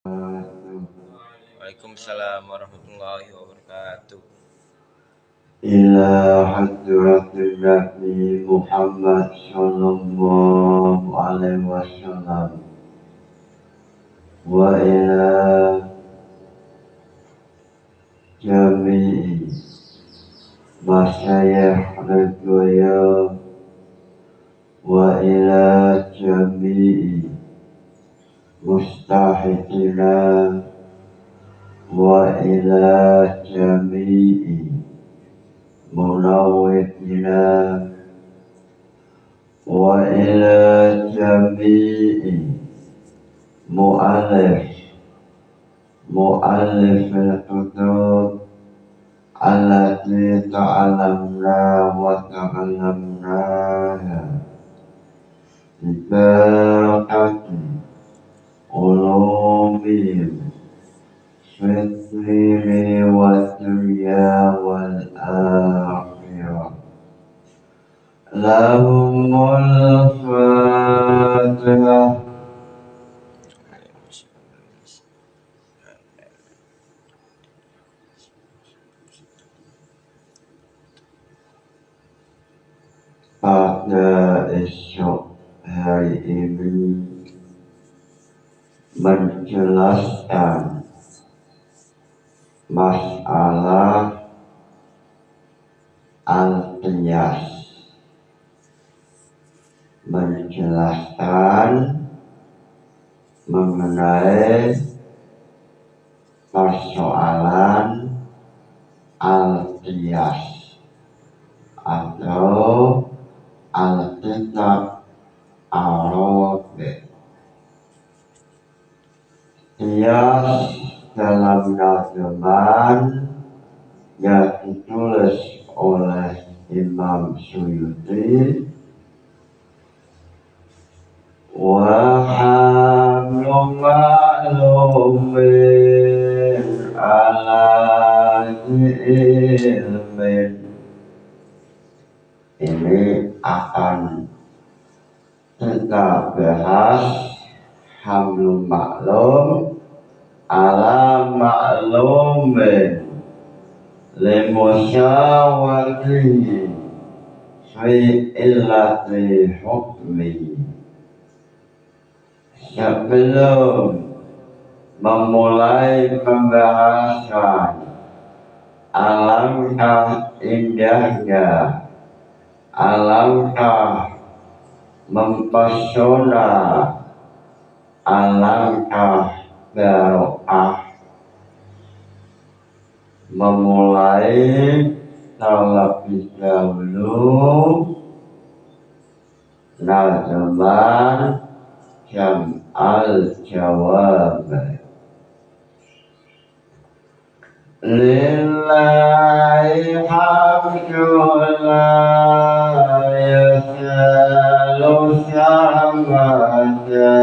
Waalaikumsalam warahmatullahi wabarakatuh. Ila hadratin Nabi Muhammad sallallahu alaihi wasallam wa ila jami'i masyayikh al-dunya wa ila jami'i mustahidina wa ila jami'i munawwidina wa ila jami'i mu'allif al-kutub allati ta'alamna wa ta'alamnaha barakati ulumihim fitri wa dunya wal akhirah lahumul fatihah. Pada esok hari ini menjelaskan masalah al-qiyas, menjelaskan mengenai persoalan al-qiyas atau al-kitab Arabi. Qiyas dalam nazaman yang ditulis oleh Imam Suyuti wa hamlu ma'lumin ala ilmin. Ini akan kita bahas hamlu maklum ala maklumin limusyawatihi fi illati hukmi. Sebelum memulai pembahasan, alangkah indahnya, alangkah mempesona, alangkah barokah memulai terlebih dahulu nazaman jam al-jawab. Lillahi hamdulillah yasalu samada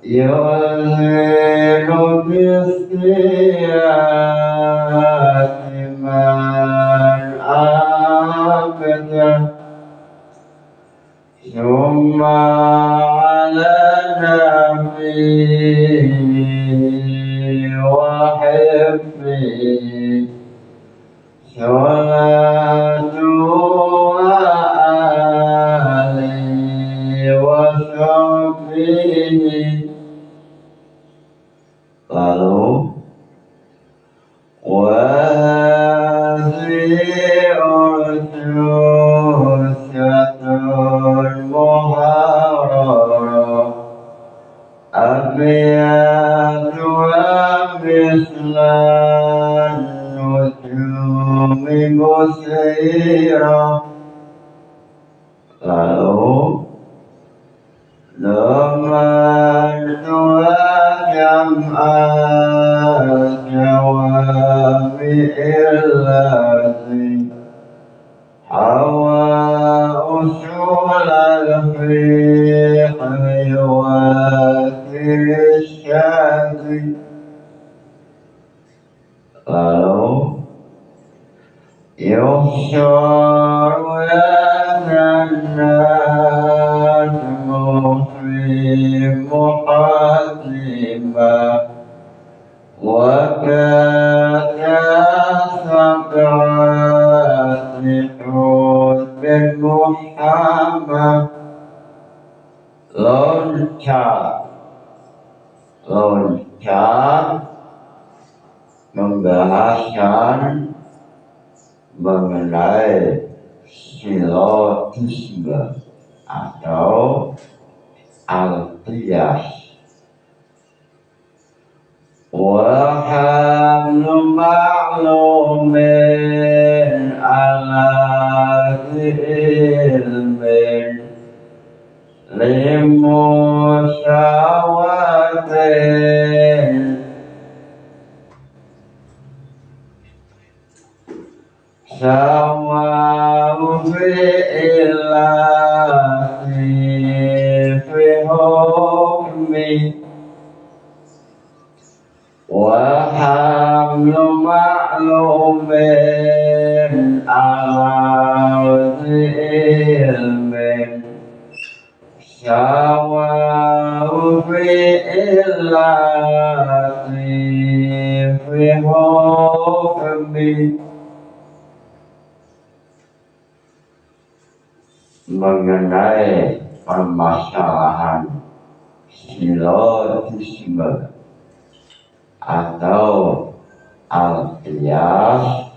yuzilu bisiyati man abda summa ala nabi wa hibbi salatu wa ali wa sahbihi. Lalu wasi'ursyatun muharrara abiyatu mislan nujumi musira. Lalu Laman jam'at jawami'illati hawa usul al-fiqh wa tirsyadi. Lalu yuhsyaru yanan muhrim muhadim وكسبعات حوت محمد loncat membahasan mengenai silogisme atau al-qiyas. Wa hamlu ma'lumin ala ilmin limusyawatin sawa'u fi'illati fi hukmi wa hamlu ma'lumin ala ilmin sawa'u fi'illati fi hukmi mengenai permasalahan silogisme atau al-qiyas,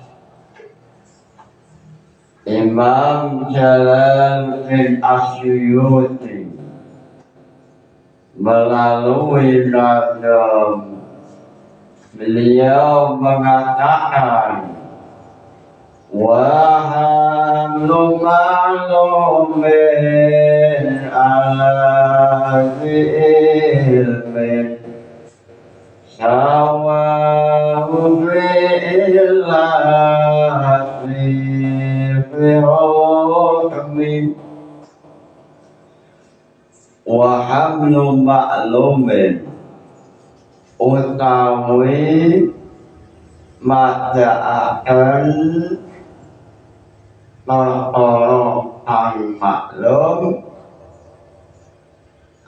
Imam Jalaluddin Asyuyuti melalui nazam beliau mengatakan wa hamlu ma'lumin ala ilmin sawa'u fi'illati fi hukmi wa hamlu ma'lumin utawi mada'akan perkara kang maklum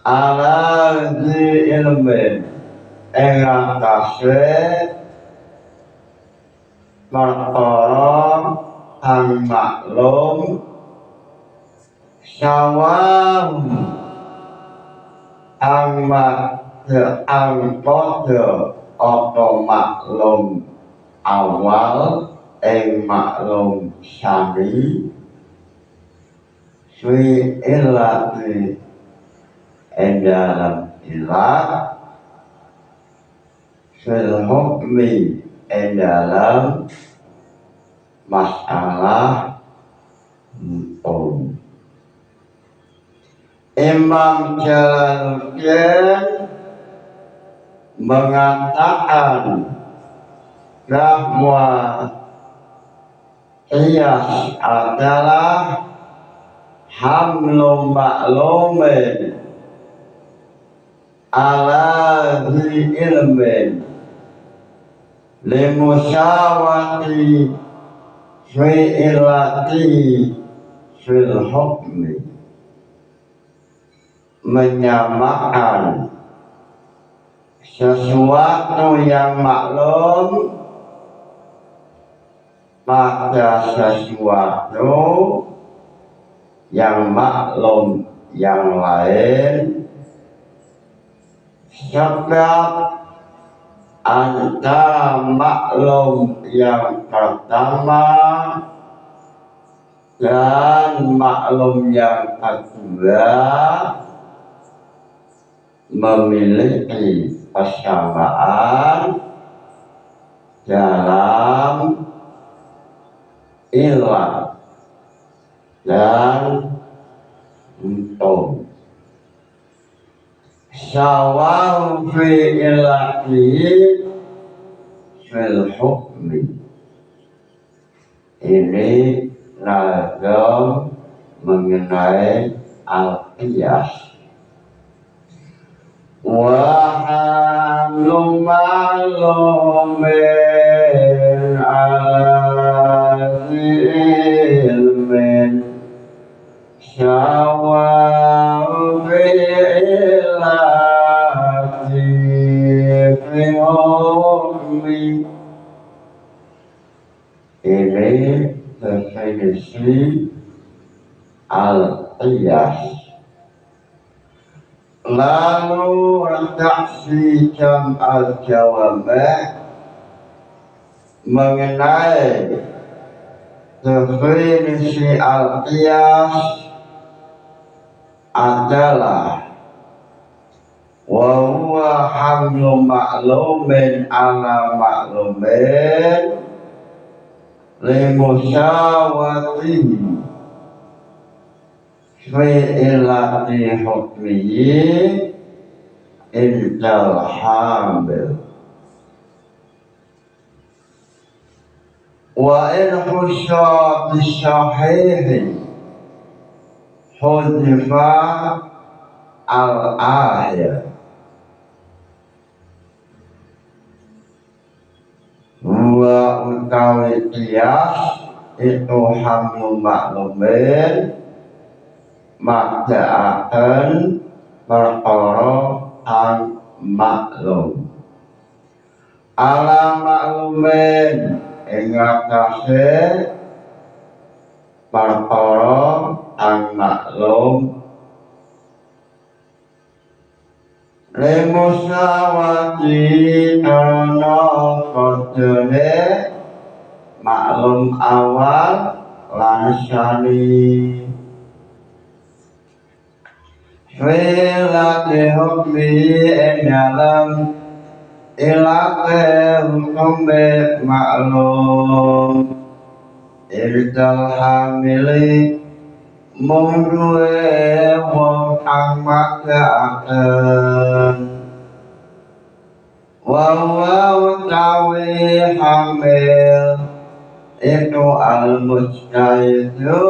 ala ilmin ing atase perkara kang maklum sawang ang padha apa maklum awal ing maklum sami fi illati ing dalam ilah fil hukmi ing dalam masalah hukum. Imam Jalaluddin mengatakan bahwa qiyas adalah hamlu ma'lumin ala ilmin limusyawati fi'ilati fil hukmi, menyamakan sesuatu yang maklum pada sesuatu yang maklum yang lain, sebab antara maklum yang pertama dan maklum yang kedua memiliki persamaan dalam ilah dan hukum. Sawa'u fi ilatihi fil hukmi. Ini nazam mengenai al-qiyas. Wa hamlu ma'lumin ala ilmin sawa'u fi'ilati dihukmi. Ini definisi al-qiyas. Lalu redaksi jam al-jawabah mengenai definisi al-qiyas adalah wa huwa hamlu ma'lumin ala ma'lumin limusyawati fi ilati hukmihi indal hamil wa in khusya bisyahihi hudifa al-ayat wa utawi qiyas itu hamlu maklumin makda'akan perkara ang maklum ala maklumin ingatase perkara ang maklum limusawati karena kodene maklum awal lansani filati hukmi dalam ilate hukume maklum irtal hamili mungduwe wong kang magaaken wa utawi hamil itu al-mujtahidu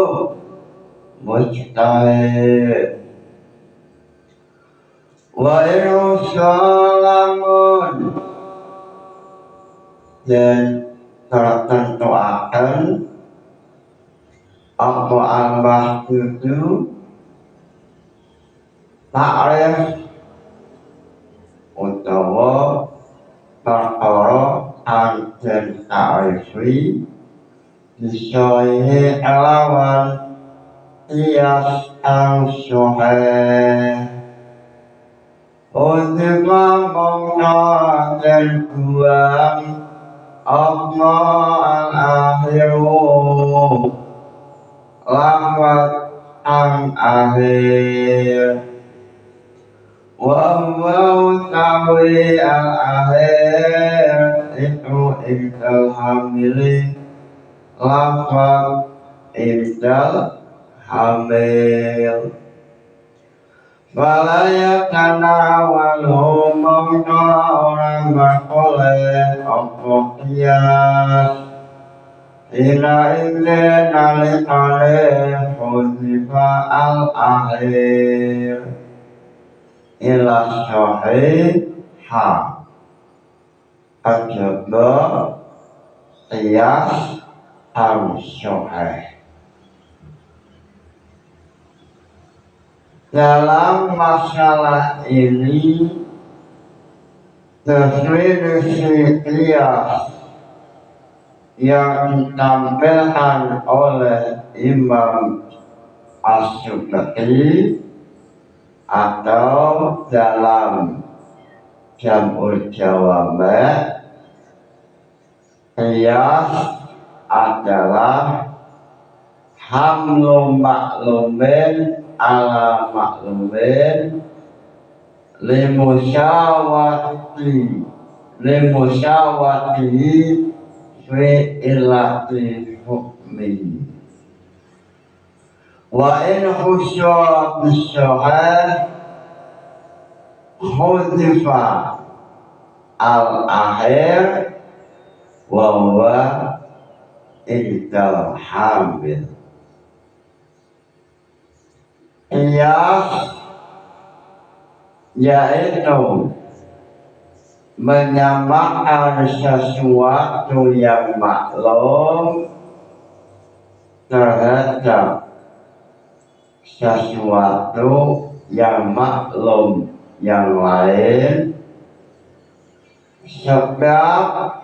mujtahid wa irsalamun dan tertentuakan apa ambah itu ta'rif utawa perkara ang den ta'rifi disoihi kelawan qiyas ang syuheh untuk mongko den buang apa al-akhiru lafaz ang akhir wa utawi al-akhir itu ibdal hamili lafaz ibdal hamil walaya kana walu mongko orang berkoleh apa qiyas ila ile nalikane hudifa al-akhir ila sahih ha ajaba qiyas al-sahih. Dalam masalah ini definisi qiyas yang ditampilkan oleh Imam As-Subki atau dalam Jam'ul Jawami qiyas adalah hamlu maklumin ala maklumin limusyawati fi ilati hukmi wa in khusya bisyahah hudifa al-akhir wa huwa idal hamil. Qiyas yaitu menyamakan sesuatu yang maklum terhadap sesuatu yang maklum yang lain sebab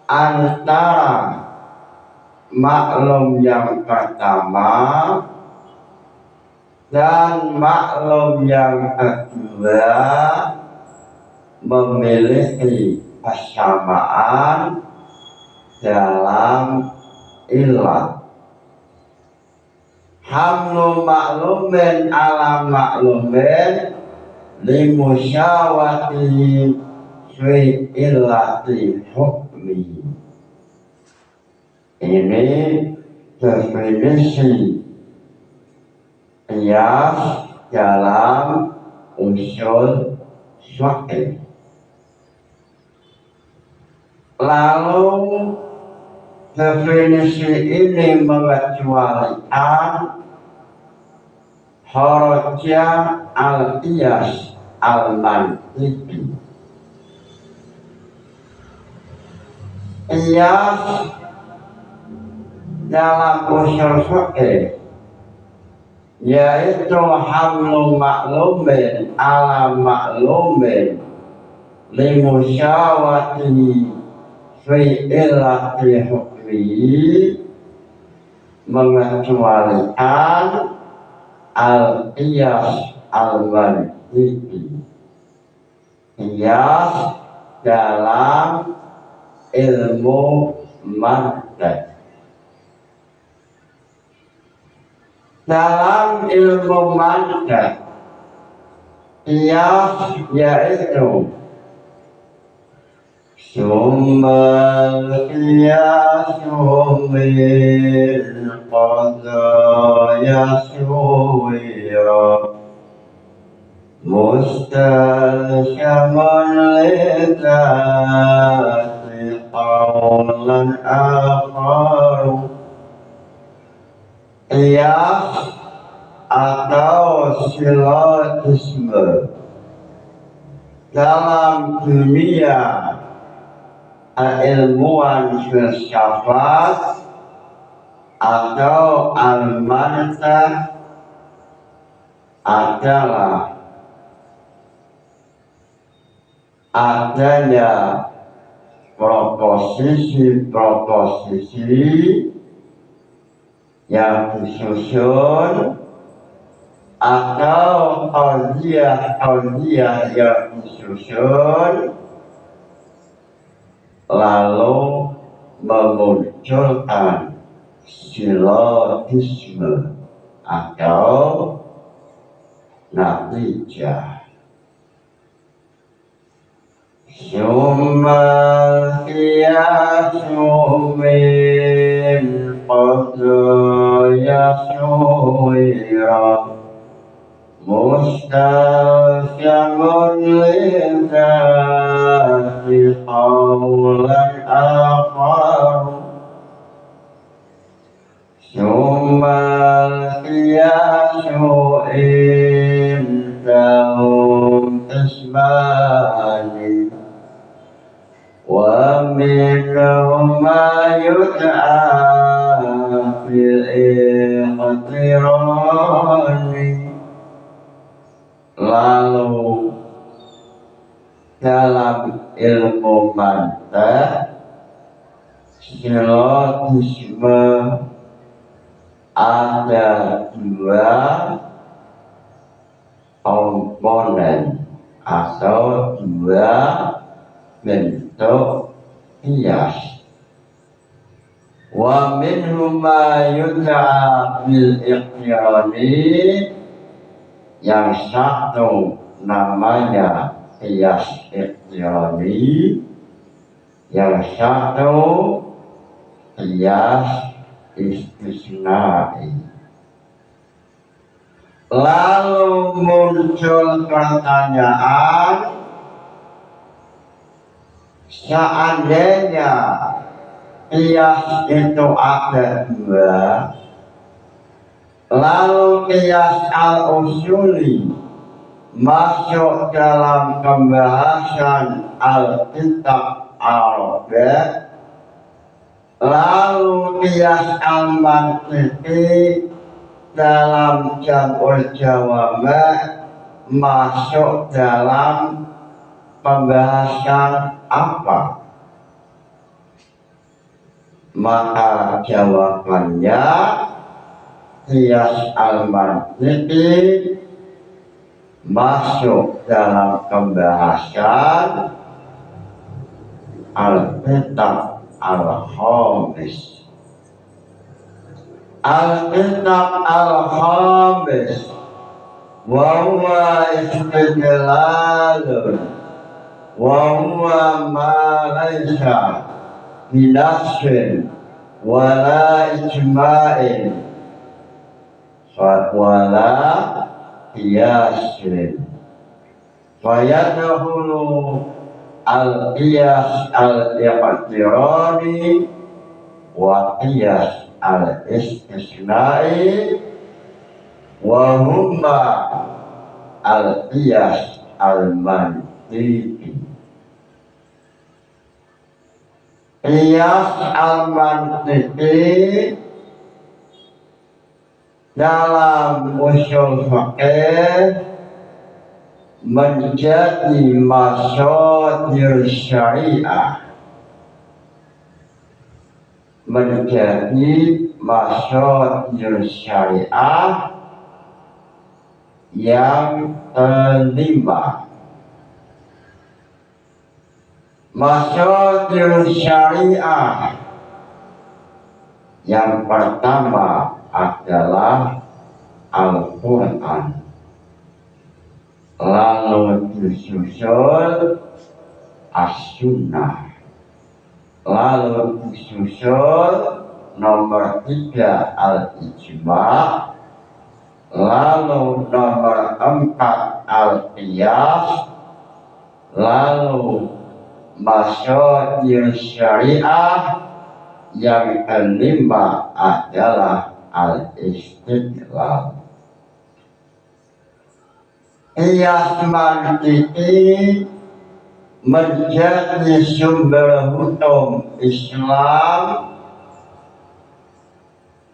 antara maklum yang pertama dan maklum yang kedua memiliki persamaan dalam ilah. Hamlu maklumin ala maklumin limusyawati fi illati hukmi. Ini definisi qiyas dalam usul fiqh. Lalu definisi ini mengecualikan horoja al-qiyas al-mantiki. Qiyas dalam usul fiqh yaitu hamlu maklumin ala maklumin limusyawati fi illati hukmi, mengecualikan al-qiyas al-mantiki. Qiyas dalam ilmu mantiq. Dalam ilmu mantiq, qiyas yaitu summal qiyasu min qadaya suwira mustalsyamun lidati qawlan akharu. Qiyas atau silogisme dalam dunia ilmuwan filsafat atau al-mantiq adalah adanya proposisi-proposisi yang disusun atau qadiyah yang disusun lalu memunculkan silogisme atau natijah. Summal qiyasu min qadaya suwira mustalsyamun lidati qawlan akhar. Summal qiyasu indahum ismani wa minhum ma yud'a fil iqtirani. Lalu dalam ilmu mantiq silogisme ada dua komponen atau dua bentuk qiyas. Wa minhum ma yud'a bil iqtirani, yang satu namanya qiyas iqtirani, yang satu qiyas istisnai. Lalu muncul pertanyaan, seandainya qiyas itu ada dua, lalu qiyas al-usuli masuk dalam pembahasan al-kitab al-bed, lalu qiyas al-mantiki dalam jam'ul jawami masuk dalam pembahasan apa? Maka jawabannya qiyas al-mantiqi masuk dalam pembahasan al-kitab al-khamis. Al-kitab al-khamis wa huwa istidlalun wa huwa ma laysa binasrin wala ijma'in wala qiyasin fayadkhulu al-qiyas al-iqtirani wa qiyas al-istisna'i wa huma al-qiyas al-mantiqi. Qiyas al-mantiqi dalam usul fiqh menjadi mashadir syariah, menjadi mashadir syariah yang kelima. Mashadir syariah yang pertama adalah Al-Quran, lalu disusul As-Sunnah, lalu disusul nomor 3 Al-Ijma', lalu nomor 4 Al-Qiyas, lalu mashadir syariah yang kelima adalah al-istidlal. Qiyas mantiqi menjadi sumber hukum Islam,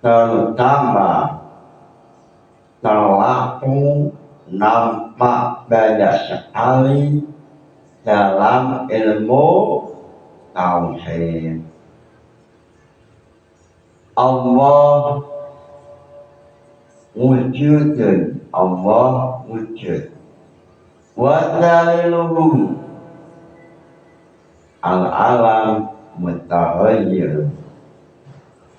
terutama terlaku nampak banyak sekali dalam ilmu tauhid. Allah wujudun, Allah wujud. Wa daliluhu al-alam mutaghayyir.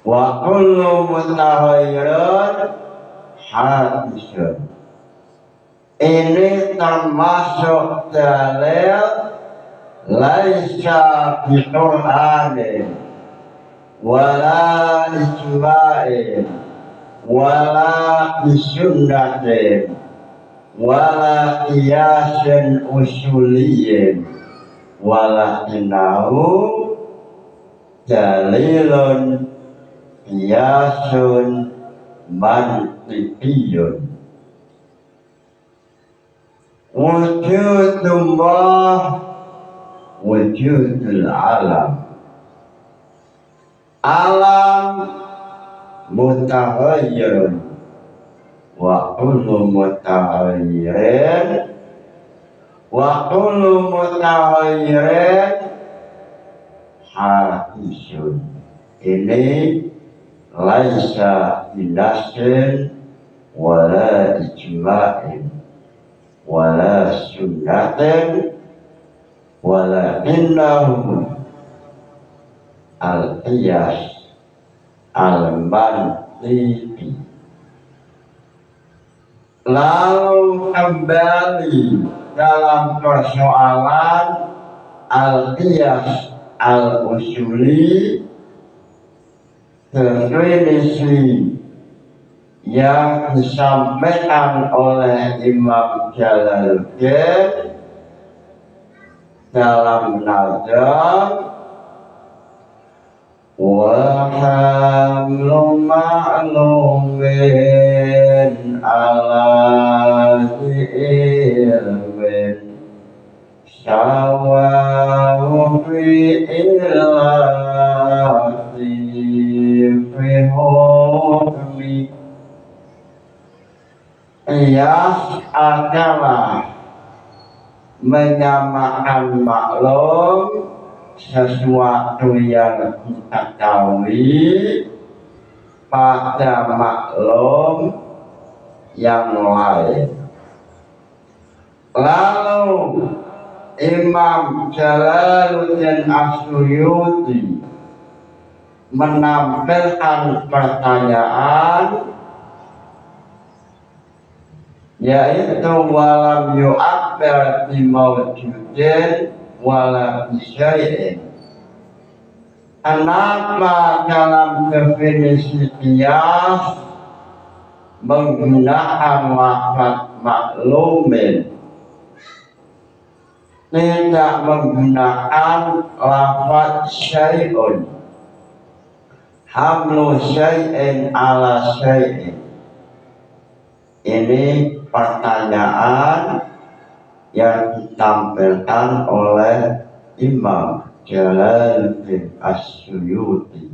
Wa kullu mutaghayyirin hadisun. Ini termasuk dalil laisa bi Qur'anin wala ijma'in wala bisunnatin wala qiyasin usuliyin walakinahu dalilun qiyasun mantiqiyun. Wujudullah wujudul alam, alam mutaghayyirun wa kullu mutaghayyirin hadisun. Ini laisa binasin wala ijma'in wala sunnatin walakinnahu al-qiyas al-mantiqi. Lalu kembali dalam persoalan al-qiyas al-usuli, definisi yang disampaikan oleh Imam Jalaluddin dalam nazam wa hamlu ma'lumin ala ilmin sawahu fi ilati fi hukmi. Qiyas adalah menyamakan maklum sesuatu yang kita ketahui pada maklum yang lain. Lalu Imam Jalaluddin As-Suyuti menampilkan pertanyaan, yaitu walam yu'abbir bi mawjudin wala bi syai'in. Kenapa dalam definisi qiyas menggunakan lafaz maklumin, tidak menggunakan lafaz syai'un, hamlu syai'in ala syai'in? Ini pertanyaan yang ditampilkan oleh Imam Jalaluddin As-Suyuti.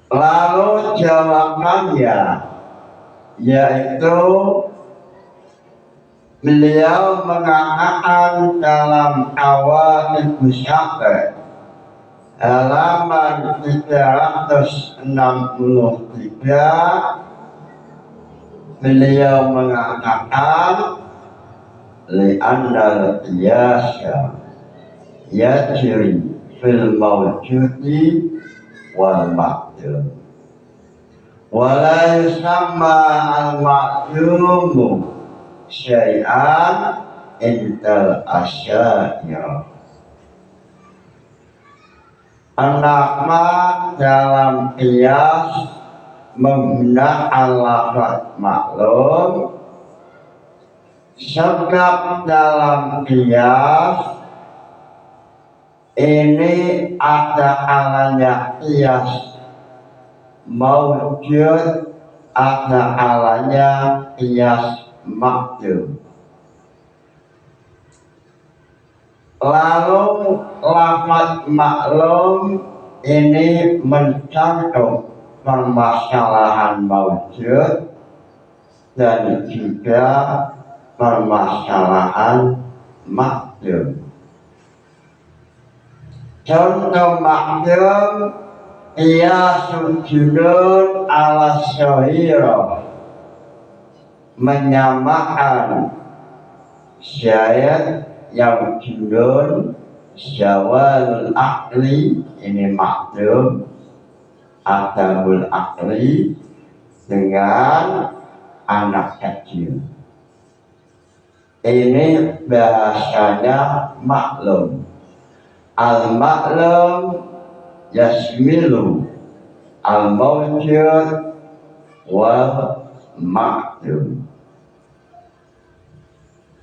Lalu jawabannya yaitu beliau mengatakan dalam Qawaidus Syafi'i halaman 363, beliau mengatakan li'annal qiyasa yajri fil mawjudi wal ma'dum wa la yusamma al ma'dumu syai'an indal asya'ir. Anakma dalam qiyas menggunakan lafaz maklum, sebab dalam qiyas ini ada kalanya qiyas mawjud, ada kalanya qiyas ma'dum. Lalu lafaz maklum ini mencakup permasalahan mawjud dan juga permasalahan ma'dum. Contoh ma'dum, qiyasul junun ala syahira, menyamakan syahid yang junun syawalul akli, ini ma'dum, adamul akli, dengan anak kecil. Ini bahasanya maklum. Al-maklum yasmilu al-mawjud wal ma'dum.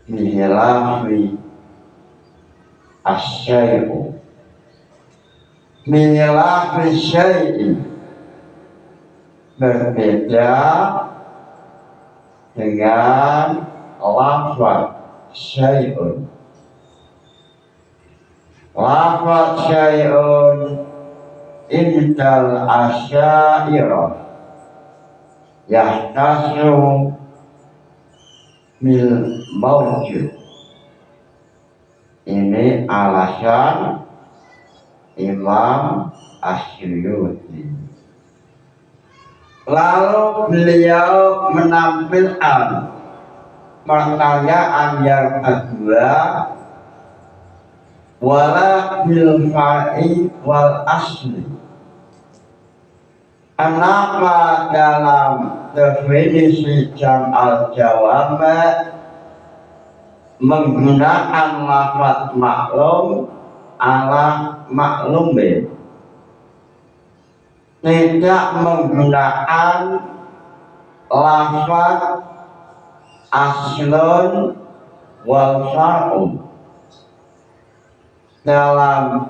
Mihilafi asyai'u, mihilafi syai'i, berbeda dengan lafaz syai'un. Lafaz syai'un indal asya'irah yahtasu mil mawjud. Ini alasan Imam As-Suyuti. Lalu beliau menampilkan pertanyaan yang kedua, wala bil fa'i wal asli. Kenapa dalam definisi jam'al jawab menggunakan lafaz maklum ala maklumin, tidak menggunakan lafaz aslun wal far'un? Dalam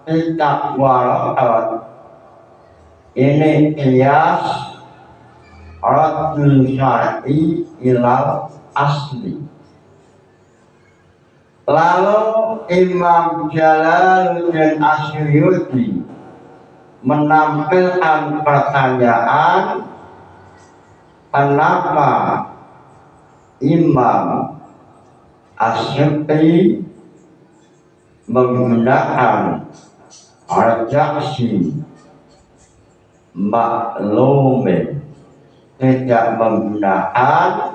kitab Waraqat ini qiyas raddul syar'i ilal asli. Lalu Imam Jalaluddin As-Suyuti menampilkan pertanyaan, kenapa Imam Asyikti menggunakan redaksi maklumin, tidak menggunakan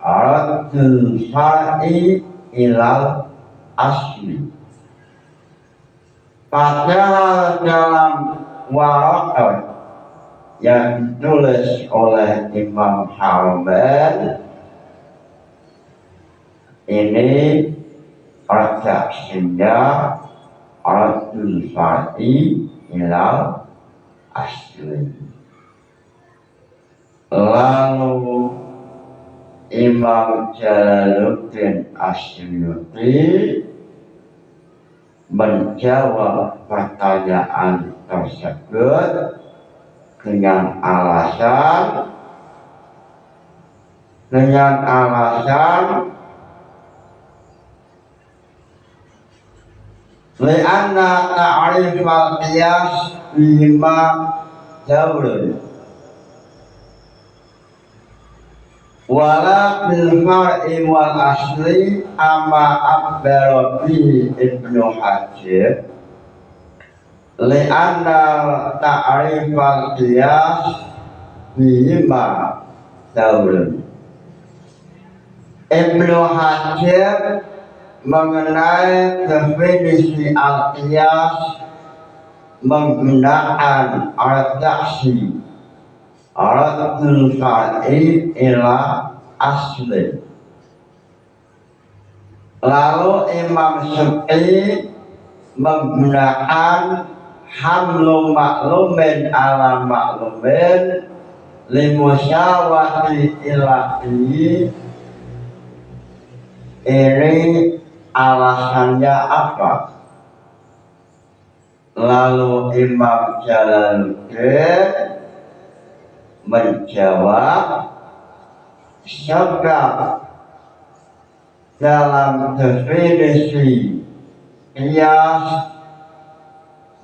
raddul far'i ilal asli. Padahal dalam warakat yang ditulis oleh Imam Haramain ini redaksinya raddul far'i ilal asli. Lalu Imam Jalaluddin Asyuyuti menjawab pertanyaan tersebut dengan alasan li'anna ta'rif al-qiyas bima jawrun wala bil far'i wal asli amma abbara bihi Ibnu Hajar li'anna ta'rif al-qiyas bima jawrun. Ibnu Hajar mengenai definisi al-qiyas menggunakan redaksi raddul far'i ila asli. Lalu Imam Syuqi menggunakan hamlu maklumin ala maklumin limusyawati ilahi. Ini alasannya apa? Lalu Imam Jalaluddin menjawab, sebab dalam definisi qiyas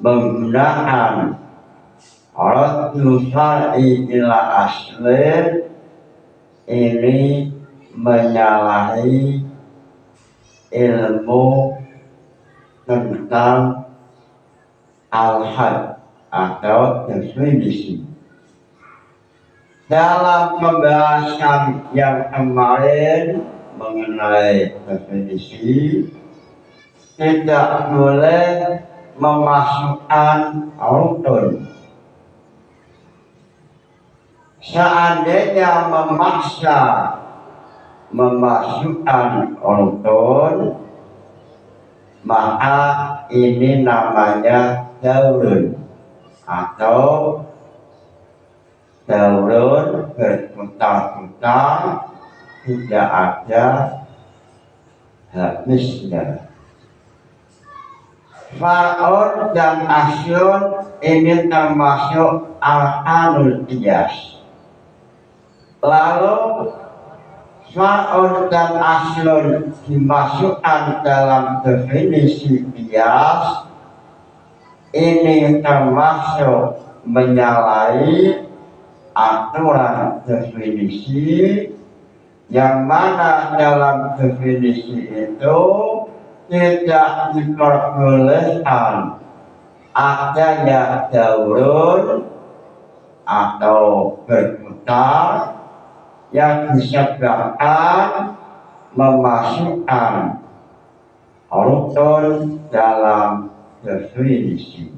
menggunakan raddul far'i ila asli ini menyalahi ilmu tentang al-had atau definisi. Dalam pembahasan yang kemarin mengenai definisi, tidak boleh memasukkan rukun. Seandainya memaksa memasukkan rukun, maka ini namanya daurun atau daurun berputar-putar, tidak ada habisnya. Far'un dan aslun ini termasuk arkanul qiyas. Lalu far'un dan aslun dimasukkan dalam definisi qiyas, ini termasuk menyalahi aturan definisi, yang mana dalam definisi itu tidak diperbolehkan adanya daurun atau berputar yang disebabkan memasukkan rukun dalam definisi.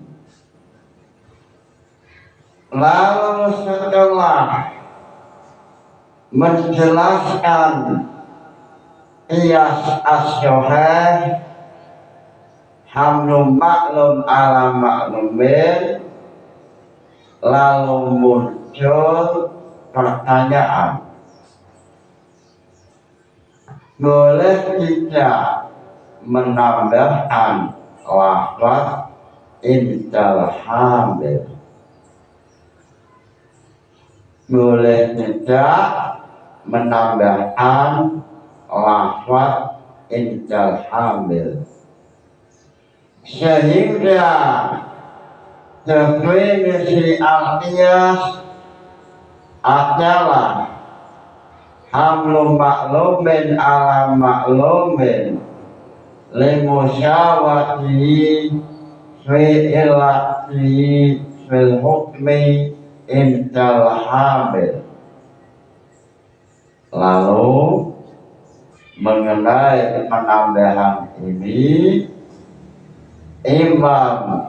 Lalu setelah menjelaskan qiyas as-sahih, hamlu maklum ala maklumin, lalu muncul pertanyaan, boleh tidak menambahkan lafaz indal hamil? Boleh tidak menambahkan lafaz indal hamil, sehingga definisi al-qiyas adalah hamlu maklumin ala maklumin limusyawati fi ilati fil hukmi intal hamil. Lalu mengenai penambahan ini Imam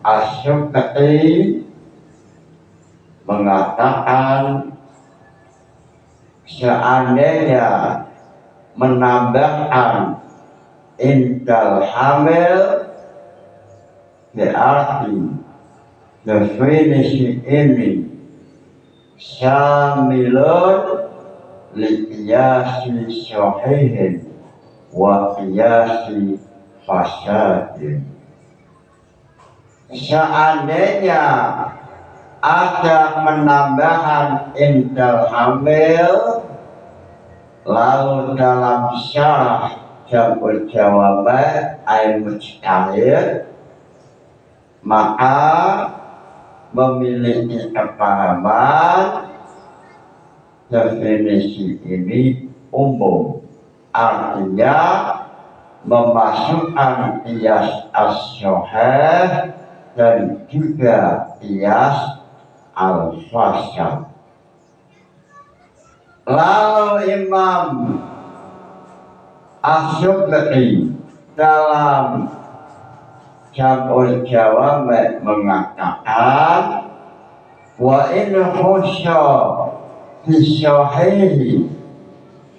Asy-Syafi'i mengatakan seandainya menambahkan intal hamil berarti definisi ini syamilun liqiyasi sahihin wa qiyasi fasadin. Seandainya ada penambahan intal hamil lalu dalam syarah Jamul Jawabat Al-Mujtahid maka memiliki kepahaman definisi ini umum, artinya memasukkan qiyas as-sahih dan juga qiyas al-fasad. Lalu Imam Asy-Syafi'i dalam Jamul Jawami mengatakan wa in khusya fi sahihi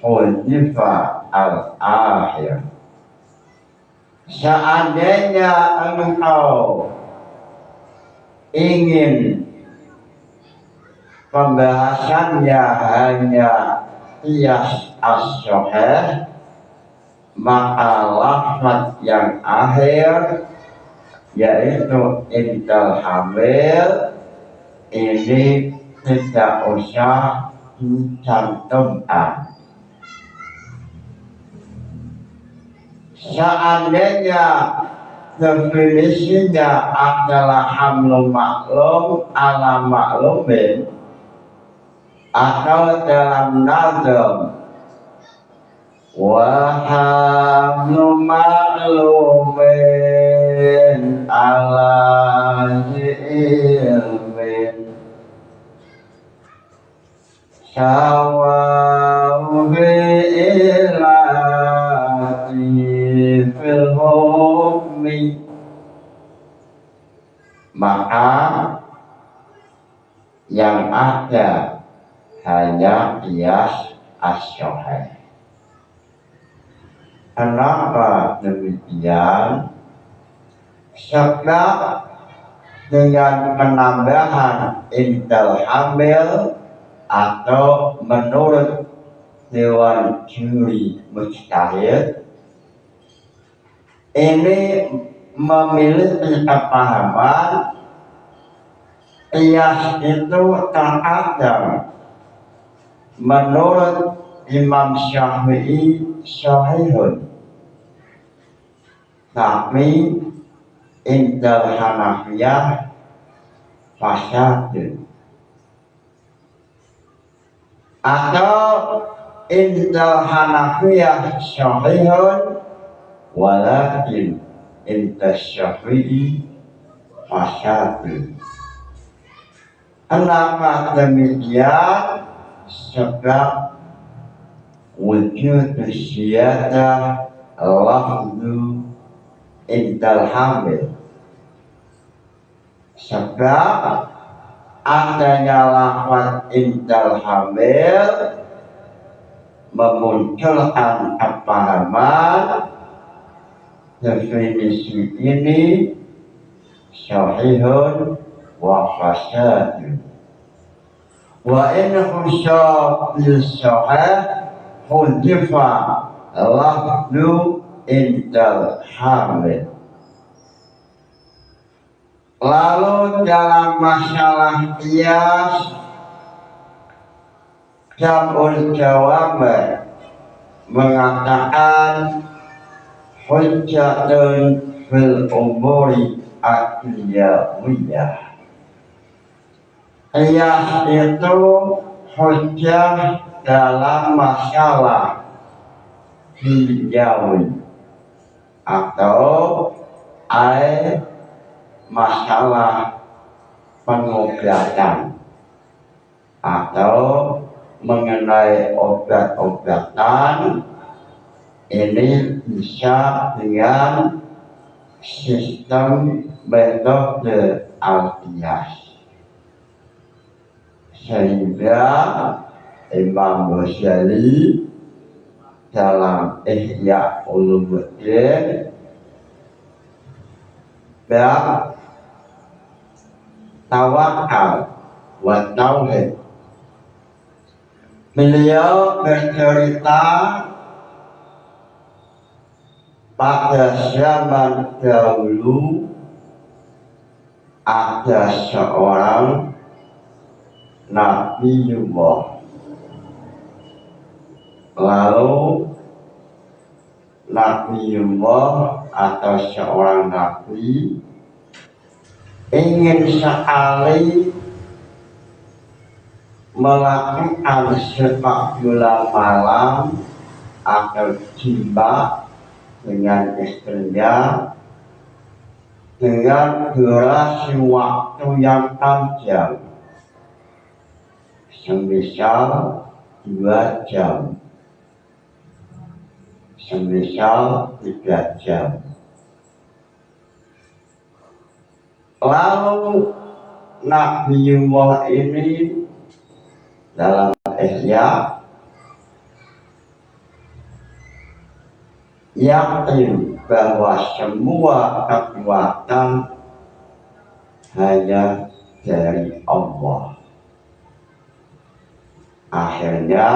hudifa al-akhir. Seandainya engkau ingin pembahasannya hanya qiyas as-sahih, maka lafaz yang akhir yaitu intal hamil ini tidak usah dicantumkan. Seandainya definisinya adalah hamlu maklum ala maklumin atau dalam nazam wa hamlu maklumin ala ilmin sawa'u ilati fil hukmi, maka yang ada hanya qiyas as-sahih. Kenapa demikian? Sebab dengan penambahan intal hamil atau menurut Dewan Juri Mujtahid ini memiliki kepahaman qiyas itu terkadang menurut Imam Syafi'i sahihun, tapi indal Hanafiyah fasadun, atau indal Hanafiyah sahihun walakin indal Syafi'i fasadun. Kenapa demikian? Sebab wujud syiadah lafzu indal hamil. Sebab adanya lafaz indal hamil memunculkan kepahaman definisi ini sahihun wa fasadun. Wa in khusya bil sahih hudifa lafzu indal hamil. Lalu dalam masalah qiyas Jamul Jawami mengatakan hujjatun fil umuri aqliyawiyah. Qiyas itu hujjah dalam masalah duniawi atau masalah pengobatan atau mengenai obat-obatan, ini bisa dengan sistem metode Al-Qiyas, sehingga Imam Ghazali dalam Ihya Ulumuddin bab tawakal wa tauhid, beliau bercerita pada zaman dahulu ada seorang Nabiullah. Lalu Nabiullah atau seorang nabi ingin sekali melakukan sepak bola malam atau jima dengan istrinya dengan durasi waktu yang panjang, semisal 2 jam, semisal 3 jam. Lalu Nabiullah ini dalam Ihya yakin bahwa semua kekuatan hanya dari Allah. Akhirnya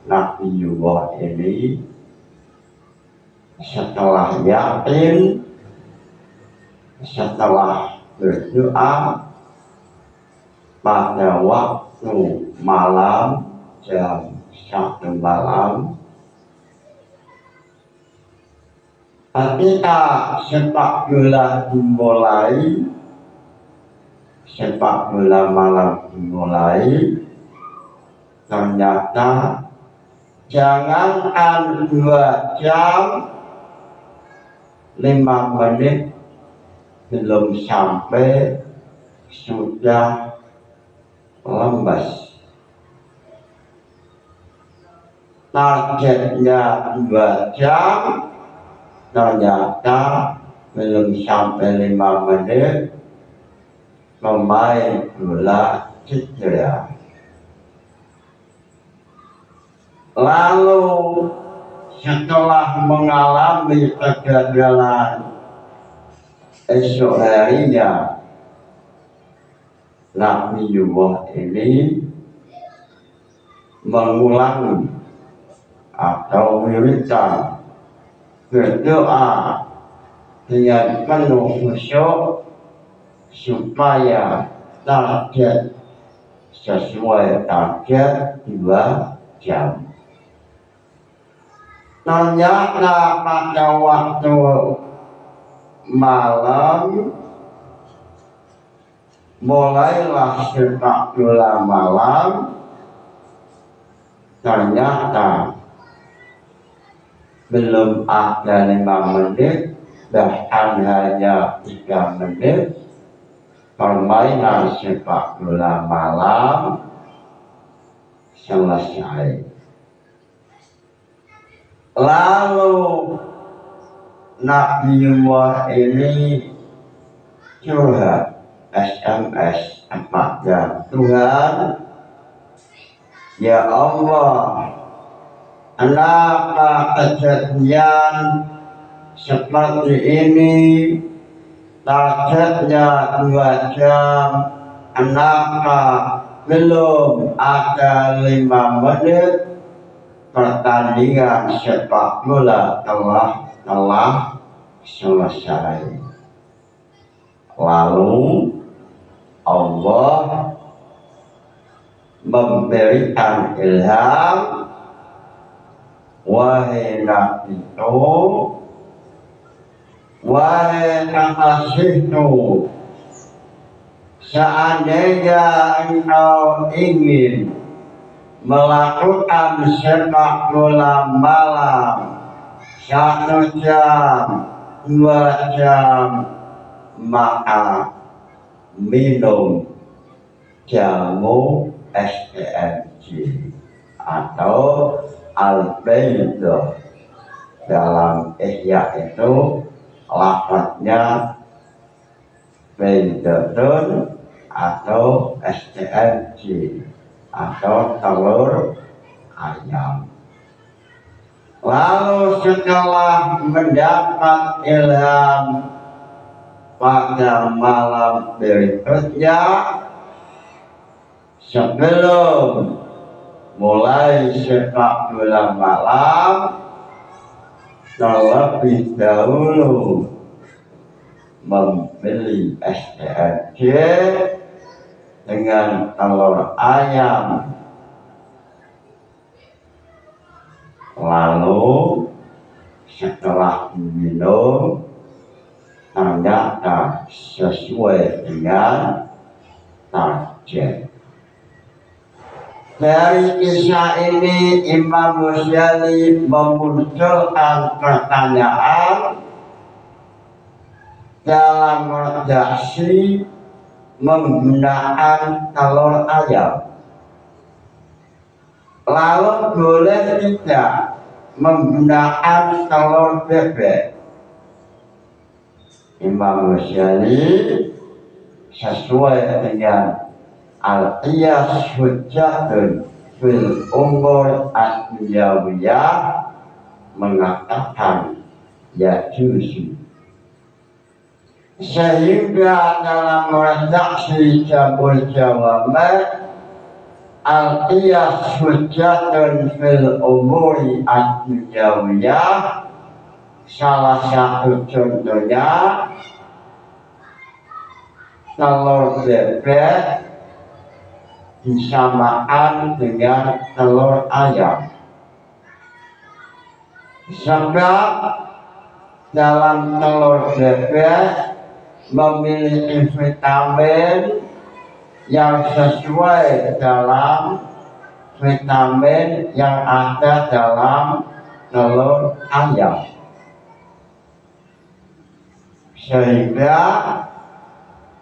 Nabiullah ini setelah yakin, setelah berdoa pada waktu malam jam 1 malam, ketika sepak bola dimulai, sepak bola malam dimulai, ternyata jangankan 2 jam, 5 menit belum sampai sudah lembas. Targetnya 2 jam, ternyata belum sampai 5 menit pemain bola cedera. Lalu setelah mengalami kegagalan, esok harinya Nabiullah ini mengulangi atau wiridkan, berdoa dengan penuh khusyuk supaya target sesuai target 2 jam. Ternyata pada waktu malam mulailah sepak bola malam, ternyata belum ada 5 menit, bahkan hanya 3 menit permainan sepak bola malam selesai. Lalu Nabiullah ini curhat SMS kepada Tuhan, ya Allah, kenapa kejadian seperti ini? Targetnya 2 jam, kenapa belum ada 5 menit? Pertandingan sepak bola telah selesai. Lalu Allah memberikan ilham, wahai Nabi itu, wahai kekasihku, seandainya engkau ingin melakukan sepak bola malam 1 jam, 2 jam, maka minum jamu STMJ atau albedo. Dalam ihya itu lafadznya bendodon atau STMJ atau telur ayam. Lalu setelah mendapat ilham pada malam berikutnya, sebelum mulai sepak bola malam, terlebih dahulu membeli STMJ dengan telur ayam. Lalu setelah diminum, ternyata sesuai dengan target. Dari kisah ini Imam Ghazali memunculkan pertanyaan dalam redaksi menggunakan telur ayam. Lalu boleh tidak menggunakan telur bebek? Imam Ghazali sesuai dengan Al-Qiyas Hujjatun fil Umur Ad-Dunyawiyah mengatakan ya juzu. Sehingga dalam redaksi Jabul Jawamat Al-Qiyas Hujjatun fil Umur Ad-Dunyawiyah, salah satu contohnya telur bebek disamakan dengan telur ayam. Sebab dalam telur bebek memiliki vitamin yang sesuai dalam vitamin yang ada dalam telur ayam. Sehingga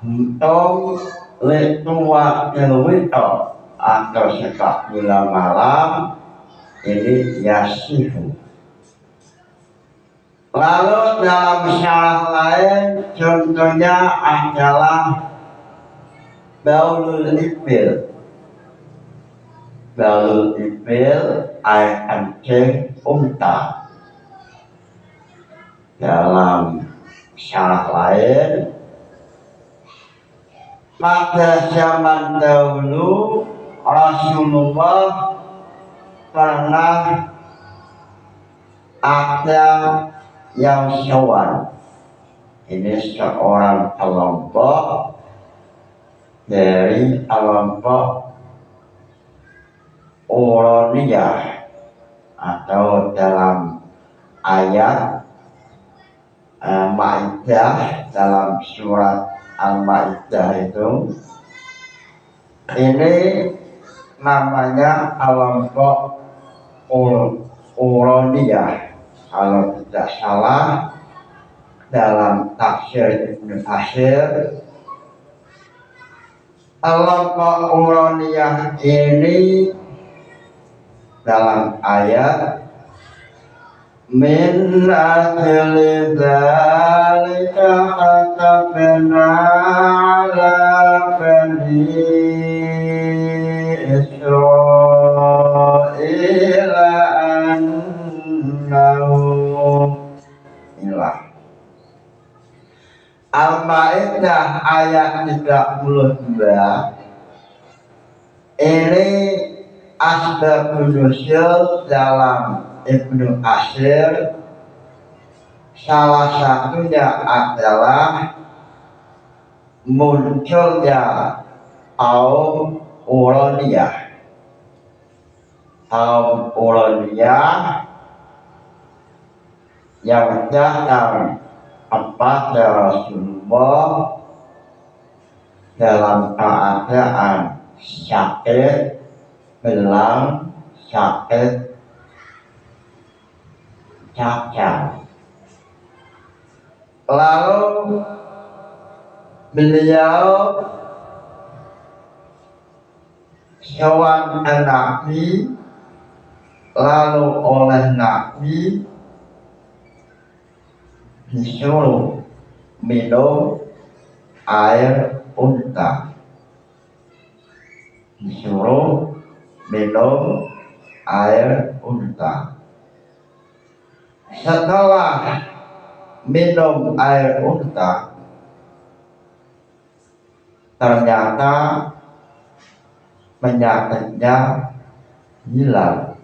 untuk letua ilwito atau sepak bola malam ini yasihu. Lalu dalam syarah lain contohnya adalah baulul ibil. Baulul ibil air kencing unta. Dalam syarah lain, pada zaman dahulu Rasulullah pernah ada yang sowan. Ini seorang kelompok dari kelompok Uraniyah atau dalam ayat Ma'idah, dalam surat Al-Ma'idah itu, ini namanya kelompok Uraniyah. Kalau tidak salah dalam tafsir Ibnu Katsir, kelompok Uraniyah ini dalam ayat min ajli dzalika katabna ala bani Israila annahu inilah Al-Ma'idah ayat 32. Ini asbabun nuzul dalam Ibnu Katsir. Salah satunya adalah munculnya kaum Uraniyah. Kaum Uraniyah yang datang kepada Rasulullah dalam keadaan sakit bilang sakit cacat. Lalu beliau sowan Nabi, lalu oleh Nabi disuruh minum air unta, disuruh minum air unta. Setelah minum air unta, ternyata penyakitnya hilang.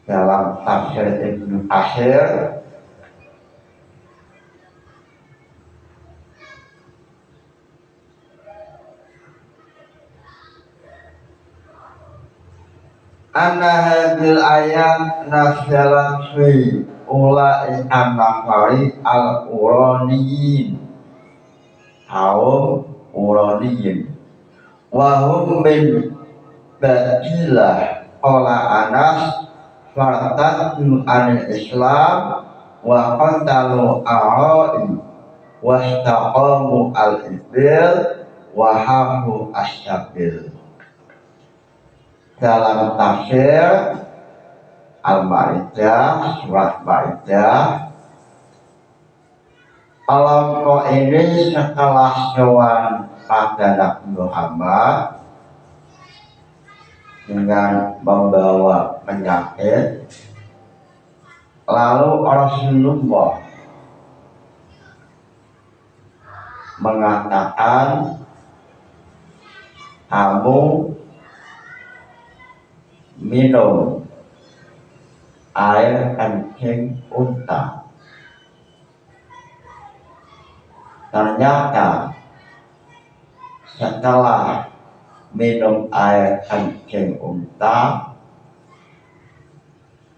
Dalam tafsir Ibnu Katsir, anna hadil ayat nazalat fi ulai an-nafari al-uraniyin, kaum uraniyin, wa hum min badilah qala Anas fartaddu anil Islam wa qatalu a'ra'i wa istaqamu al-ibil wa hafu asyabil. Dalam tafsir Al-Maidah, surat Maidah, kelompok ini setelah sowan pada Nabi Muhammad dengan membawa penyakit, lalu Rasulullah mengatakan, kamu minum air kencing unta. Ternyata setelah minum air kencing unta,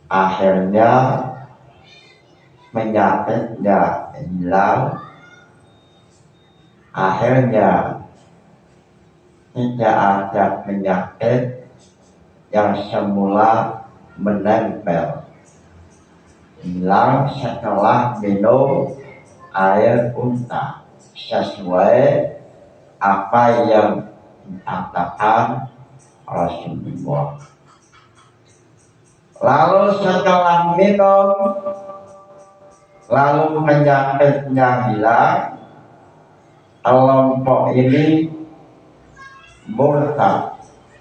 akhirnya penyakitnya hilang. Akhirnya tidak ada penyakit yang semula menempel, hilang setelah minum air unta, sesuai apa yang dikatakan Rasulullah. Lalu setelah minum, lalu penyakitnya hilang, kelompok ini murtad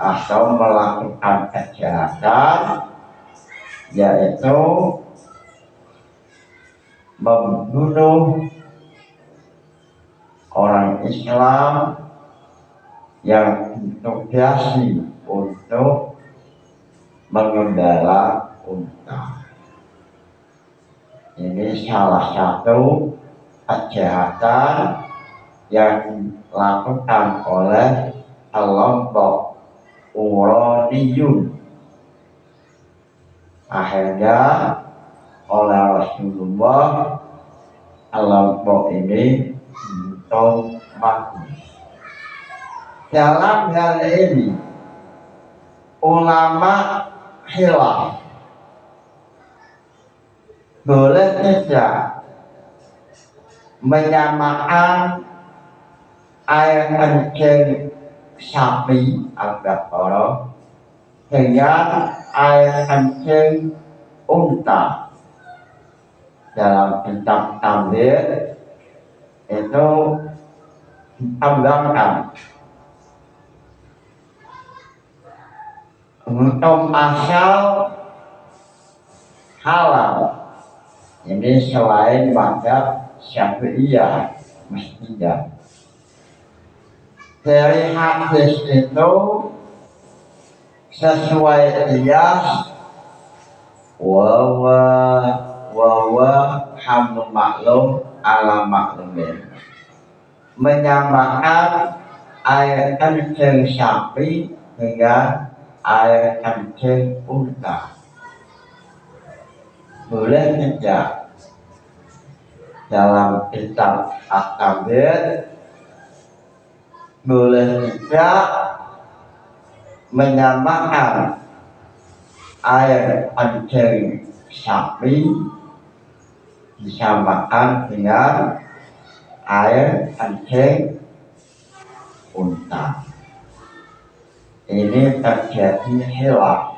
atau melakukan kejahatan, yaitu membunuh orang Islam yang ditugasi untuk mengembala unta. Ini salah satu kejahatan yang dilakukan oleh kelompok Uraniyun. Akhirnya oleh Rasulullah kelompok ini dihukum mati. Dalam hal ini ulama khilaf, boleh tidak menyamakan air kencing sapi al-baqarah dengan air kencing unta. Dalam kitab Tamir itu ditambahkan hukum asal halal. Ini selain mazhab Syafi'iyah mestinya. Dari hadis itu sesuai qiyas wa hamlu maklum ala maklumin, menyamakan air kencing sapi dengan air kencing unta. Boleh tidak dalam kitab At-Tabir, boleh tidak menyamakan air kencing sapi disamakan dengan air kencing unta. Ini terjadi khilaf.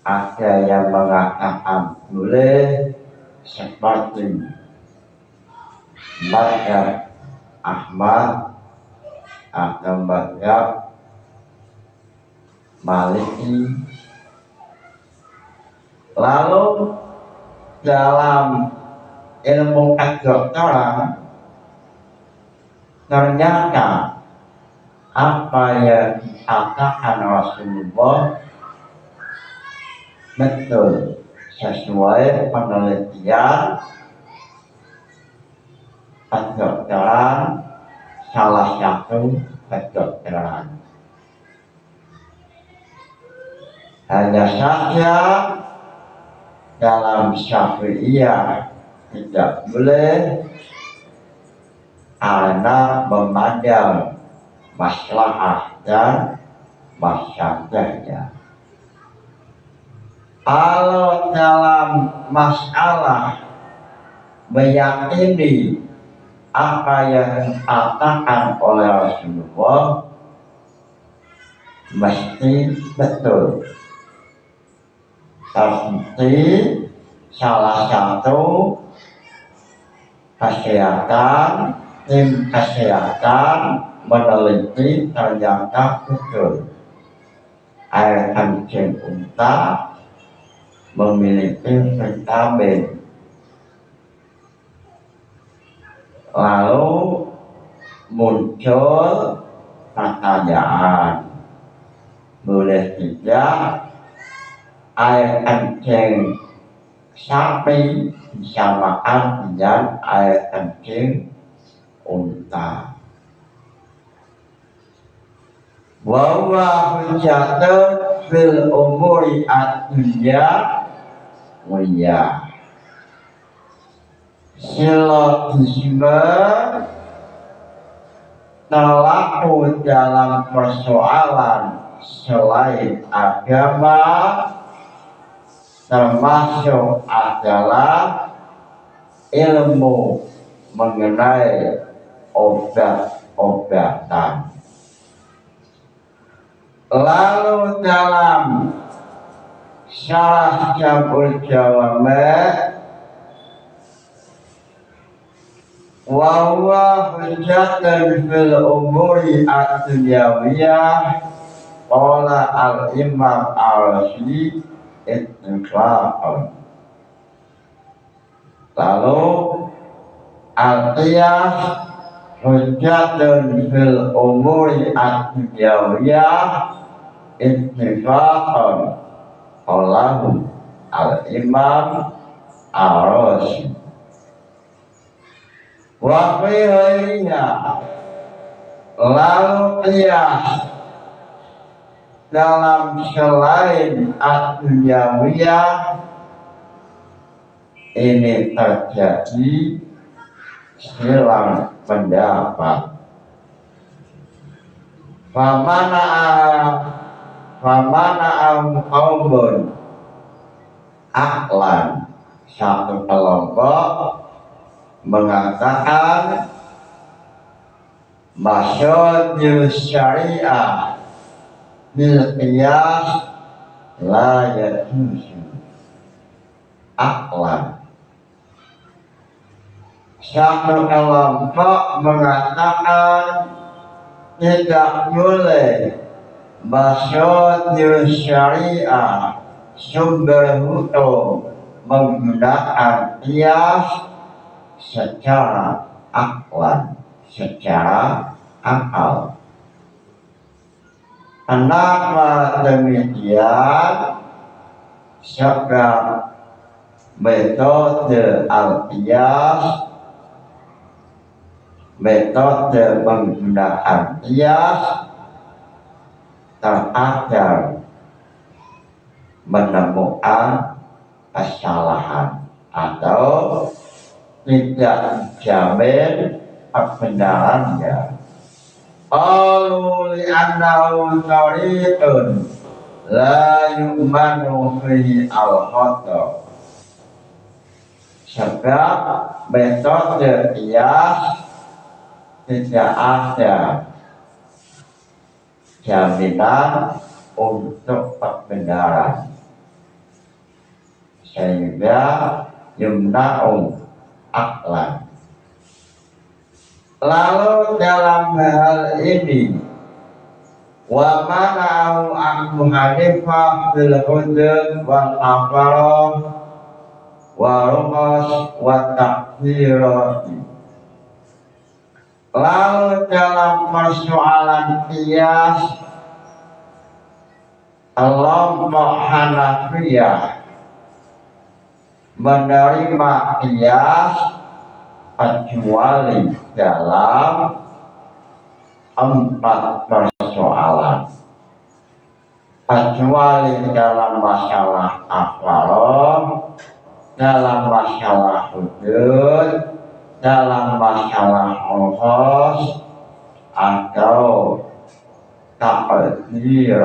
Ada yang mengatakan boleh seperti mazhab Ahmad atau mazhab Maliki. Lalu dalam ilmu kedokteran ternyata apa yang dikatakan Rasulullah betul sesuai penelitian kedokteran, salah satu kedokteran. Hanya saja dalam Syafi'iyah tidak boleh karena memandang maslahah dan mafsadahnya. Kalau dalam masalah meyakini apa yang dikatakan oleh Rasulullah mesti betul. Seperti salah satu tim kesehatan meneliti ternyata betul air kencing unta memiliki vitamin. Lalu muncul pertanyaan, boleh tidak air kencing sapi disamakan dengan air kencing unta? Wa huwa hujjatun fil umuri ad-dunya wiyah. Silogisme terlaku dalam persoalan selain agama, termasuk adalah ilmu mengenai obat-obatan. Lalu dalam syarah Jam'ul Jawami' wa huwa hujjatun fil umuri ad-dunyawiyah qala al-imam al-Rasyid ittifaqan. Lalu al-qiyas hujjatun fil umuri ad-dunyawiyah ittifaqan qalahu al-imam al-Rasyid. Wa fi ghairiha, lalu qiyas dalam selain ad-dunyawiyah ini terjadi silang pendapat. Famana qaumun aklan, satu kelompok mengatakan masyhur syariah bil qiyas la yajuzu aklan. Satu kelompok mengatakan tidak boleh masyhur syariah sumber hukum menggunakan qiyas secara aklan, secara akal. Kenapa demikian? Sebab metode al-qiyas, metode menggunakan qiyas terkadang menemukan kesalahan atau tidak dijamin kebenarannya. qalu li annahu tariqun la yu'manu fihi al-khata. Sebab metode qiyas tidak ada jaminan untuk kebenaran, sehingga yumna'u aklan. Lalu dalam hal ini wa mana'u Abu Hanifah bil hudud wal afarah wa rumas wa takfirati. Lalu dalam persoalan qiyas kelompok Hanafiyah menerima qiyas kecuali dalam 4 persoalan, kecuali dalam masalah afaroh, dalam masalah hudud, dalam masalah khos atau takdir.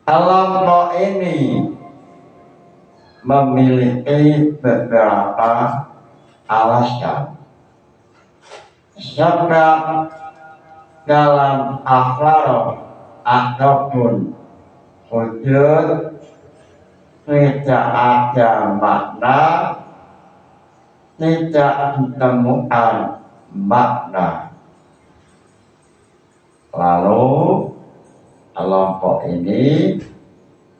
Kelompok ini memiliki beberapa alasan. Sebab dalam afaroh ataupun hudud tidak ada makna, tidak ditemukan makna. Lalu kelompok ini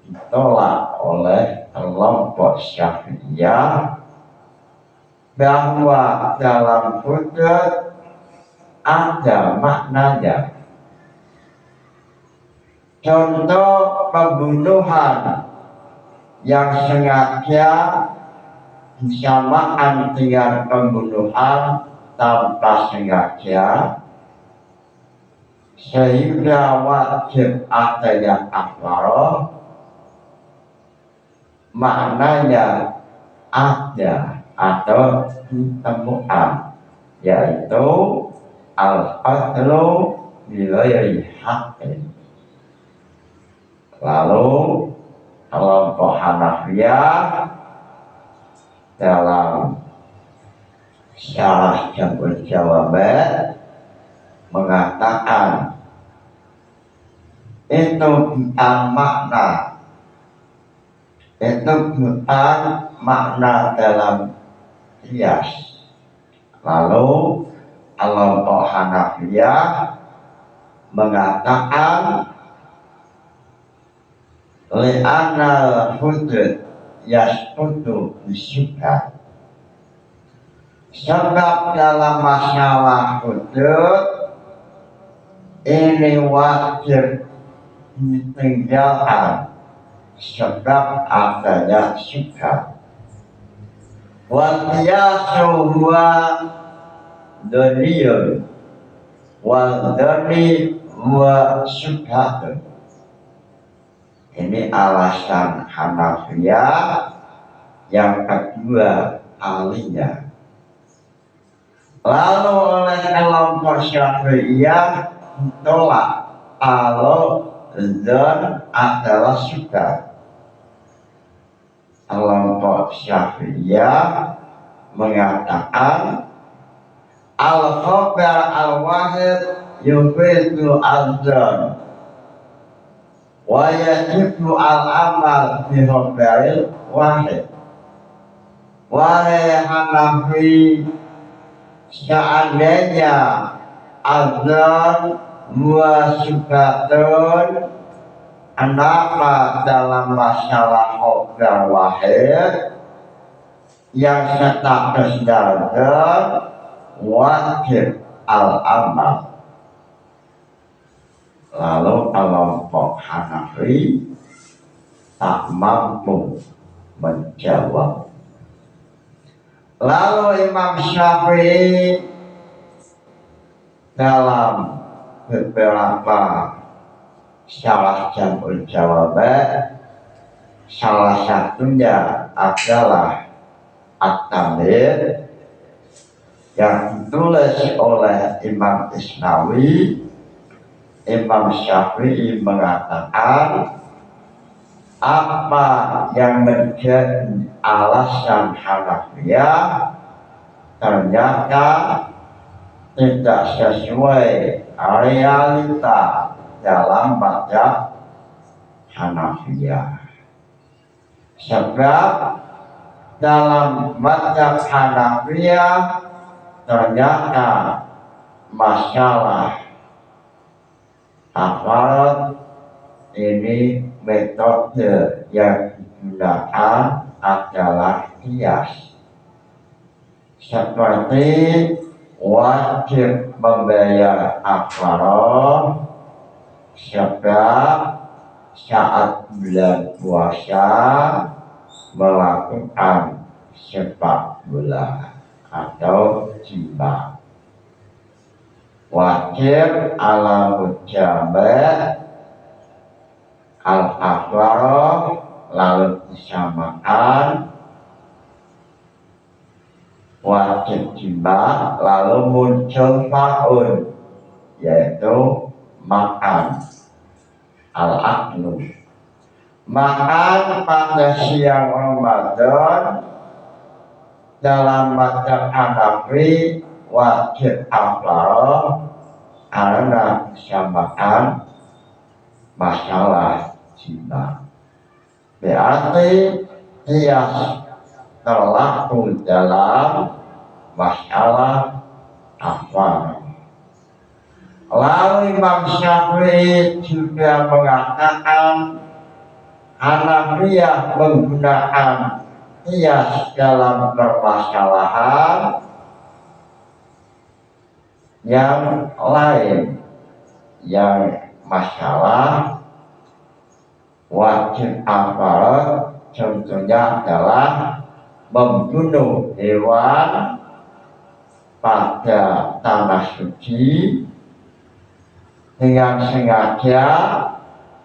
ditolak oleh kelompok Syafi'iyah bahwa dalam hudud ada maknanya. Contoh pembunuhan yang sengaja bersamaan dengan pembunuhan tanpa sengaja, sehingga wajib adanya kafarah, maknanya ada atau ditemukan, yaitu al-qatlu bighairi haqqin. Lalu kelompok Hanafiyah dalam syarah Jam'ul Jawabat mengatakan itu bukan makna, itu bukan makna dalam qiyas. Lalu kelompok Hanafiyah mengatakan li'anal hudud yasqutu bisyubhat. Sebab dalam masalah hudud ini wajib ditinggalkan sebab adanya syubhat. Wal qiyasu huwa dhaniyun wal dhani huwa syubhatun. Ini alasan Hanafiyah. Yang kedua ahlinya. Lalu oleh kelompok Syafi'iyah ditolak kalau dzan adalah syubhat. Kelompok Syafi'iyah mengatakan al-khabar al-wahid yufidu al-dzan wa yajibu al-amal bi khabaril wahid. Wahai Hanafi, seandainya azan wa syubhatun, kenapa dalam masalah khabar wahid yang status dzan wajib al-amal? Lalu kelompok Hanafi tak mampu menjawab. Lalu Imam Syafi'i dalam beberapa syarah Jam'ul Jawabat, salah satunya adalah At-Tamhid, yang ditulis oleh Imam Isnawi. Imam Syafi'i mengatakan apa yang menjadi alasan Hanafiyah ternyata tidak sesuai realita dalam mazhab Hanafiyah. Sebab dalam mazhab Hanafiyah ternyata masalah hafalat ini metode yang digunakan adalah qiyas. Seperti wajib membayar hafalat sebab saat bulan puasa melakukan sepak bola atau jima. Wajib ala mujamah al-hafarat lalu disamakan, wajib jima lalu muncul faun yaitu makan al-aklu. Makan pada siang Ramadan dalam mazhab Hanafi wajib hafalat karena bisa makan masalah jima. Berarti qiyas terlaku dalam masalah hafalat. Lalu Imam Syafi'i juga mengatakan Hanafiyah menggunakan qiyas dalam permasalahan yang lain, yang masalah wajib hafalat contohnya adalah membunuh hewan pada tanah suci dengan sengaja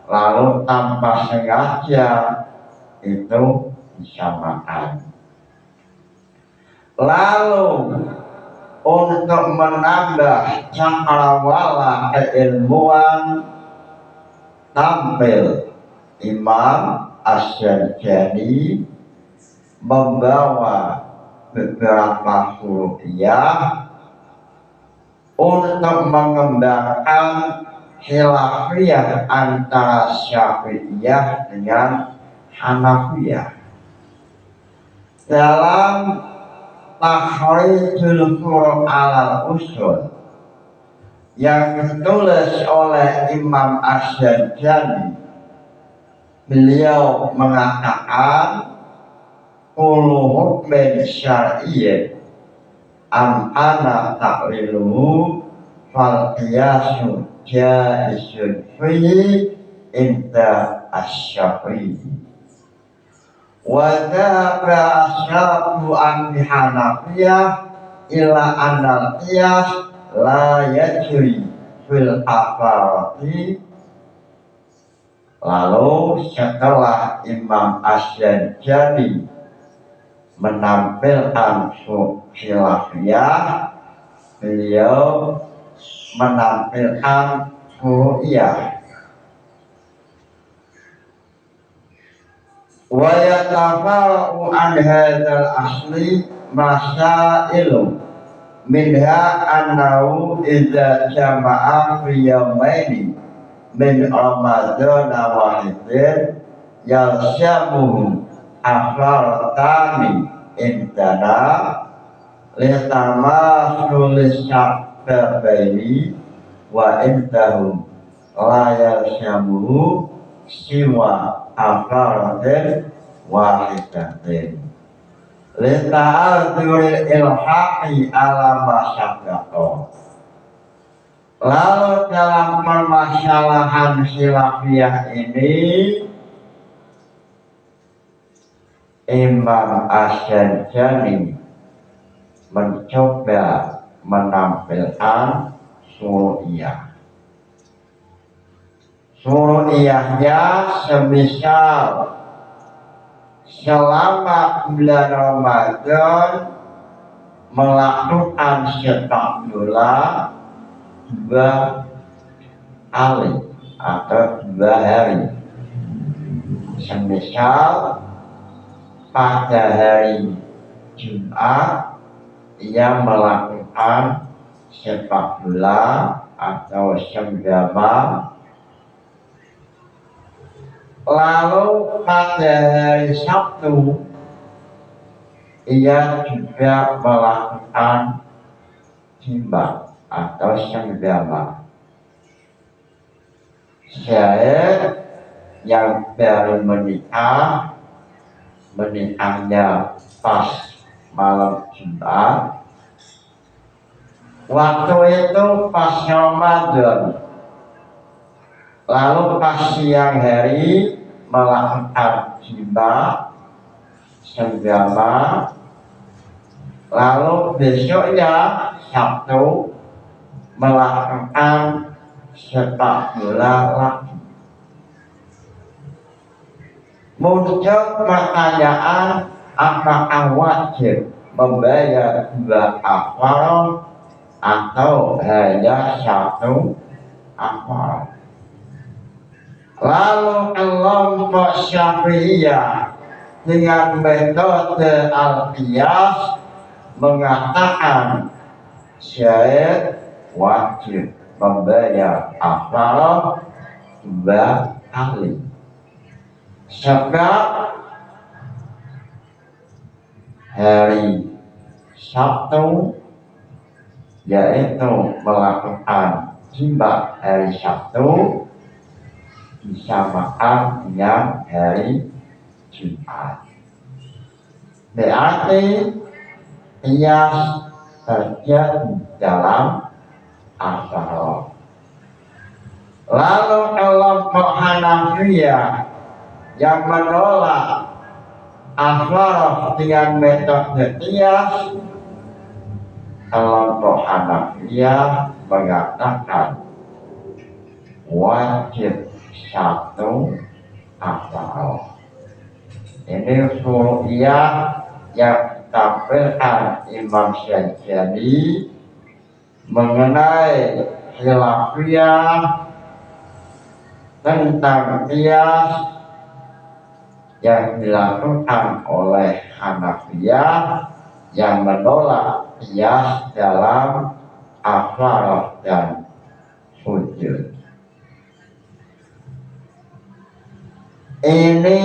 lalu tanpa sengaja itu bisa makan. Lalu untuk menambah cakrawala keilmuan tampil Imam Asy-Syadzali membawa beberapa furu'iyah untuk mengembangkan khilafiyah antara Syafi'iyah dengan Hanafiyah. Dalam Tahrijul Furu' alal Usul yang ditulis oleh Imam Asy-Syadzali, beliau mengatakan kullu hukmin syar'iyyin am ana ta'liluhu fal qiyasu jaizun fihi inda asy-Syafi'i. Wa dzahaba ashabu an-Hanafiyah ila anal qiyas la yajri fil afarati. Lalu setelah Imam Asy-Syadzali menampilkan khilafiyah, beliau menampilkan furu'iyah. Wa yatafara'u an hadzal asli masailu minha annahu idza jama'a fi yawmaini min Ramadan wahidin yalsyamuhu afaratani indana litamasul sababaini wa indahum la yalsyamuhu siwa afaratin wahidatin lita'adzuril ilhaqi ala masyarakat. Lalu dalam permasalahan khilafiyah ini Imam Asy-Syadzali mencoba menampilkan furu'iyah. Furu'iyahnya semisal selama bulan Ramadan melakukan sepak bola 2 kali atau 2 hari. Semisal pada hari Jumat ia melakukan sepak bola atau senggama. Lalu pada hari Sabtu ia juga melakukan timbang atau senggama. Saya yang baru menikahnya pas malam Jumat, waktu itu pas Ramadan, lalu pas siang hari melakukan timbang senggama, lalu besoknya Sabtu melakukan sepak bola lagi. Muncul pertanyaan, apakah wajib membayar 2 kafaroh atau hanya 1 kafaroh? Lalu kelompok Syafi'iyah dengan metode al-qiyas mengatakan syahid wajib membayar kafaroh 2 kali. Sebab hari Sabtu yaitu melakukan timbang hari Sabtu disamakan dengan hari Jumat. Berarti ia terjadi dalam kafaroh. Lalu kelompok Hanafiyah yang menolak kafaroh dengan metode qiyas, kelompok Hanafiyah mengatakan wajib 1 kafaroh. Ini furu'iyah yang ditampilkan Imam Syadzali mengenai khilafiyah tentang qiyas yang dilakukan oleh Hanafiyah yang menolak qiyas dalam kafaroh dan sujud. Ini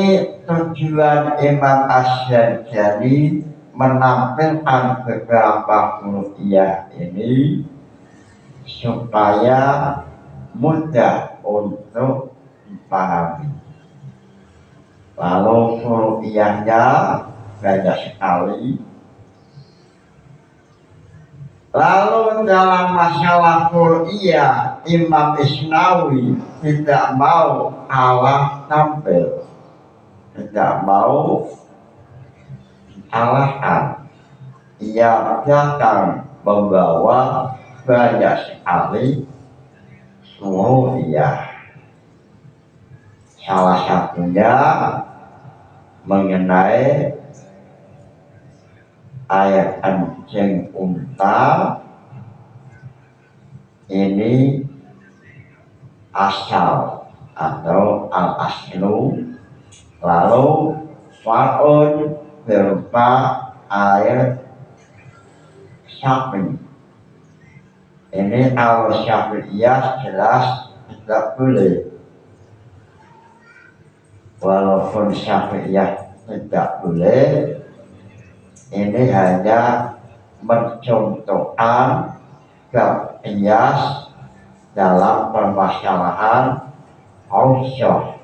tujuan Imam Asy-Syadzali menampilkan beberapa furu'iyah ini supaya mudah untuk dipahami. Lalu furu'iyahnya banyak sekali. Lalu dalam masalah furu'iyah, Imam Isnawi tidak mau kalah tampil, tidak mau dikalahkan. Ia datang membawa banyak sekali furu'iyah. Salah satunya mengenai ayat anjing unta ini asal atau al-aslu, lalu far'un berupa air sapi. Ini kalau Syafi'iyah jelas tidak boleh. Walaupun Syafi'iyah tidak boleh, ini hanya mencontohkan qiyas dalam permasalahan ausyah.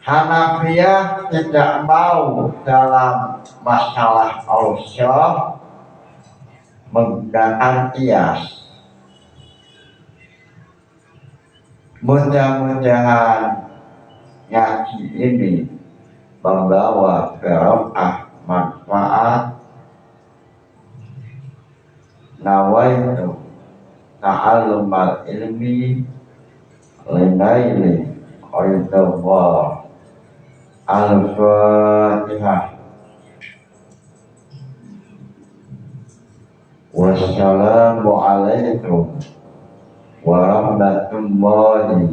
Hanafiyah tidak mau dalam masalah ausyah menggunakan qiyas. Mudah-mudahan ngaji ini membawa barokah manfaat. Nawaitu ta'allumal ilmi linaili ridallah. Al-Fatihah. Wassalamualaikum warahmatullahi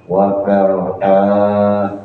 wabarakatuh.